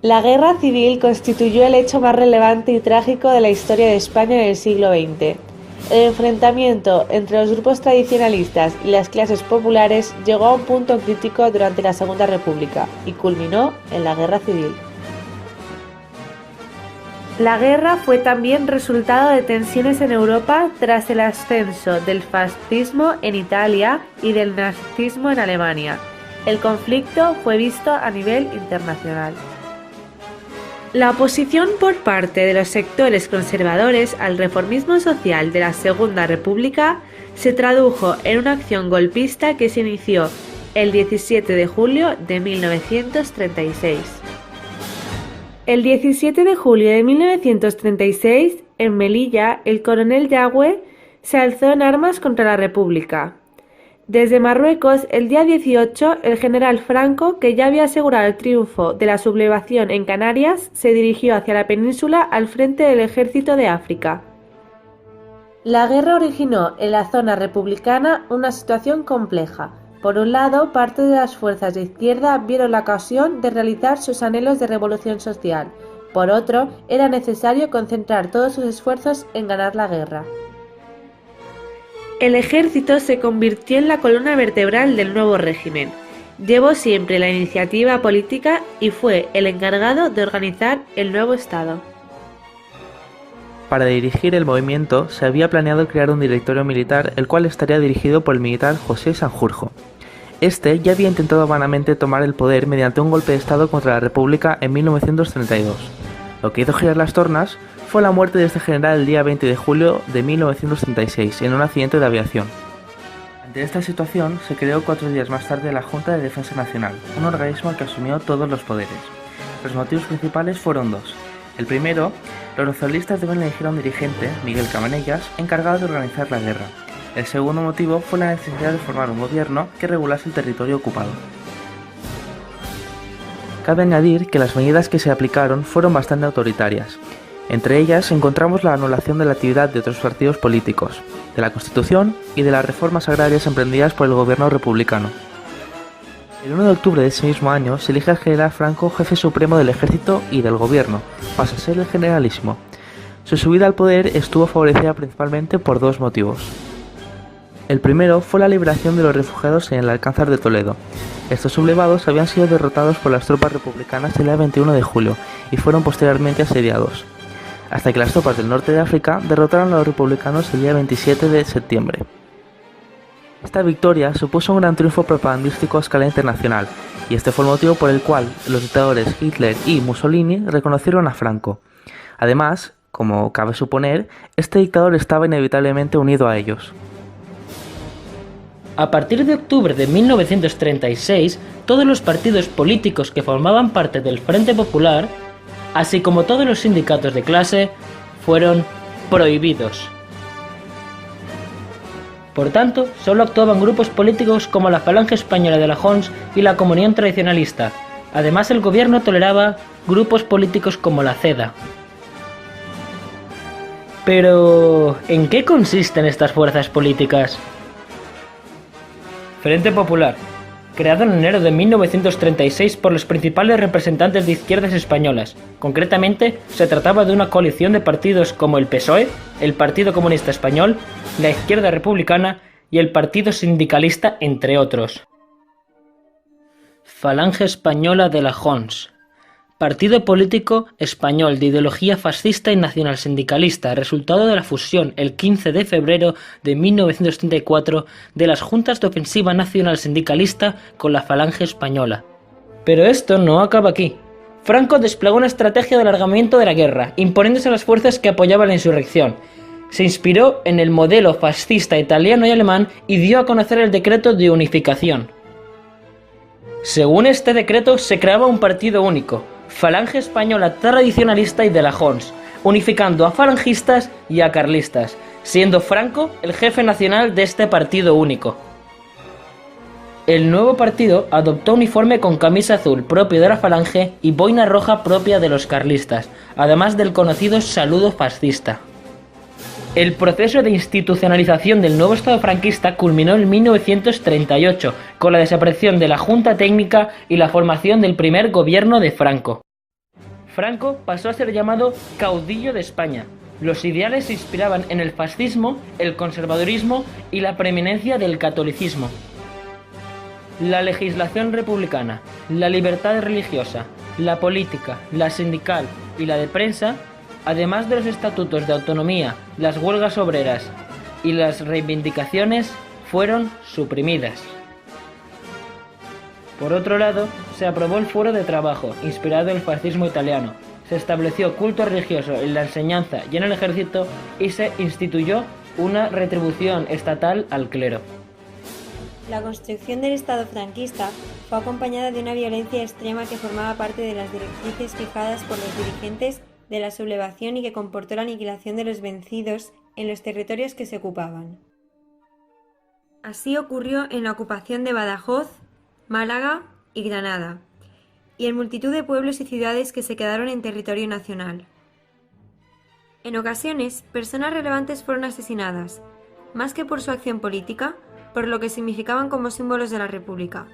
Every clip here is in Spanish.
La Guerra Civil constituyó el hecho más relevante y trágico de la historia de España en el siglo XX. El enfrentamiento entre los grupos tradicionalistas y las clases populares llegó a un punto crítico durante la Segunda República y culminó en la Guerra Civil. La guerra fue también resultado de tensiones en Europa tras el ascenso del fascismo en Italia y del nazismo en Alemania. El conflicto fue visto a nivel internacional. La oposición por parte de los sectores conservadores al reformismo social de la Segunda República se tradujo en una acción golpista que se inició el 17 de julio de 1936. El 17 de julio de 1936, en Melilla, el coronel Yagüe se alzó en armas contra la República. Desde Marruecos, el día 18, el general Franco, que ya había asegurado el triunfo de la sublevación en Canarias, se dirigió hacia la península al frente del Ejército de África. La guerra originó en la zona republicana una situación compleja. Por un lado, parte de las fuerzas de izquierda vieron la ocasión de realizar sus anhelos de revolución social. Por otro, era necesario concentrar todos sus esfuerzos en ganar la guerra. El ejército se convirtió en la columna vertebral del nuevo régimen. Llevó siempre la iniciativa política y fue el encargado de organizar el nuevo Estado. Para dirigir el movimiento se había planeado crear un directorio militar, el cual estaría dirigido por el militar José Sanjurjo. Este ya había intentado vanamente tomar el poder mediante un golpe de estado contra la República en 1932. Lo que hizo girar las tornas fue la muerte de este general el día 20 de julio de 1936 en un accidente de aviación. Ante esta situación se creó 4 días más tarde la Junta de Defensa Nacional, un organismo que asumió todos los poderes. Los motivos principales fueron 2. El primero, los nacionalistas deben elegir a un dirigente, Miguel Cabanellas, encargado de organizar la guerra. El segundo motivo fue la necesidad de formar un gobierno que regulase el territorio ocupado. Cabe añadir que las medidas que se aplicaron fueron bastante autoritarias. Entre ellas encontramos la anulación de la actividad de otros partidos políticos, de la Constitución y de las reformas agrarias emprendidas por el gobierno republicano. El 1 de octubre de ese mismo año se elige al general Franco jefe supremo del ejército y del gobierno, pasa a ser el generalísimo. Su subida al poder estuvo favorecida principalmente por 2 motivos. El primero fue la liberación de los refugiados en el Alcázar de Toledo. Estos sublevados habían sido derrotados por las tropas republicanas el día 21 de julio y fueron posteriormente asediados, hasta que las tropas del norte de África derrotaron a los republicanos el día 27 de septiembre. Esta victoria supuso un gran triunfo propagandístico a escala internacional, y este fue el motivo por el cual los dictadores Hitler y Mussolini reconocieron a Franco. Además, como cabe suponer, este dictador estaba inevitablemente unido a ellos. A partir de octubre de 1936, todos los partidos políticos que formaban parte del Frente Popular, así como todos los sindicatos de clase, fueron prohibidos. Por tanto, solo actuaban grupos políticos como la Falange Española de la Jons y la Comunión Tradicionalista. Además, el gobierno toleraba grupos políticos como la CEDA. Pero, ¿en qué consisten estas fuerzas políticas? Frente Popular, creado en enero de 1936 por los principales representantes de izquierdas españolas. Concretamente, se trataba de una coalición de partidos como el PSOE, el Partido Comunista Español, la Izquierda Republicana y el Partido Sindicalista, entre otros. Falange Española de la Jons. Partido político español de ideología fascista y nacionalsindicalista, resultado de la fusión el 15 de febrero de 1934 de las Juntas de Ofensiva Nacional Sindicalista con la Falange Española. Pero esto no acaba aquí. Franco desplegó una estrategia de alargamiento de la guerra, imponiéndose a las fuerzas que apoyaban la insurrección. Se inspiró en el modelo fascista italiano y alemán y dio a conocer el decreto de unificación. Según este decreto se creaba un partido único, Falange Española Tradicionalista y de la Jons, unificando a falangistas y a carlistas, siendo Franco el jefe nacional de este partido único. El nuevo partido adoptó uniforme con camisa azul propio de la Falange y boina roja propia de los carlistas, además del conocido saludo fascista. El proceso de institucionalización del nuevo Estado franquista culminó en 1938, con la desaparición de la Junta Técnica y la formación del primer gobierno de Franco. Franco pasó a ser llamado caudillo de España. Los ideales se inspiraban en el fascismo, el conservadurismo y la preeminencia del catolicismo. La legislación republicana, la libertad religiosa, la política, la sindical y la de prensa, además de los estatutos de autonomía, las huelgas obreras y las reivindicaciones, fueron suprimidas. Por otro lado, se aprobó el fuero de trabajo, inspirado en el fascismo italiano. Se estableció culto religioso en la enseñanza y en el ejército y se instituyó una retribución estatal al clero. La construcción del Estado franquista fue acompañada de una violencia extrema que formaba parte de las directrices fijadas por los dirigentes de la sublevación y que comportó la aniquilación de los vencidos en los territorios que se ocupaban. Así ocurrió en la ocupación de Badajoz, Málaga y Granada, y en multitud de pueblos y ciudades que se quedaron en territorio nacional. En ocasiones, personas relevantes fueron asesinadas, más que por su acción política, por lo que significaban como símbolos de la República.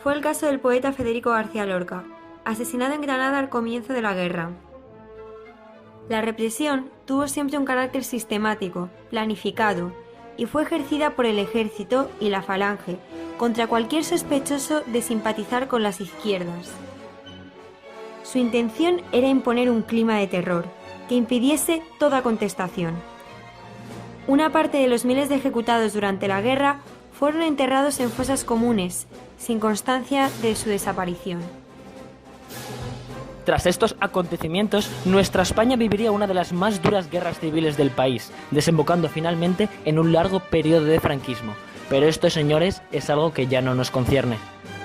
Fue el caso del poeta Federico García Lorca, asesinado en Granada al comienzo de la guerra. La represión tuvo siempre un carácter sistemático, planificado, y fue ejercida por el ejército y la falange contra cualquier sospechoso de simpatizar con las izquierdas. Su intención era imponer un clima de terror que impidiese toda contestación. Una parte de los miles de ejecutados durante la guerra fueron enterrados en fosas comunes, sin constancia de su desaparición. Tras estos acontecimientos, nuestra España viviría una de las más duras guerras civiles del país, desembocando finalmente en un largo periodo de franquismo. Pero esto, señores, es algo que ya no nos concierne.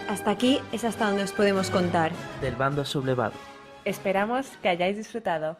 Hasta aquí es hasta donde os podemos contar. Del bando sublevado. Esperamos que hayáis disfrutado.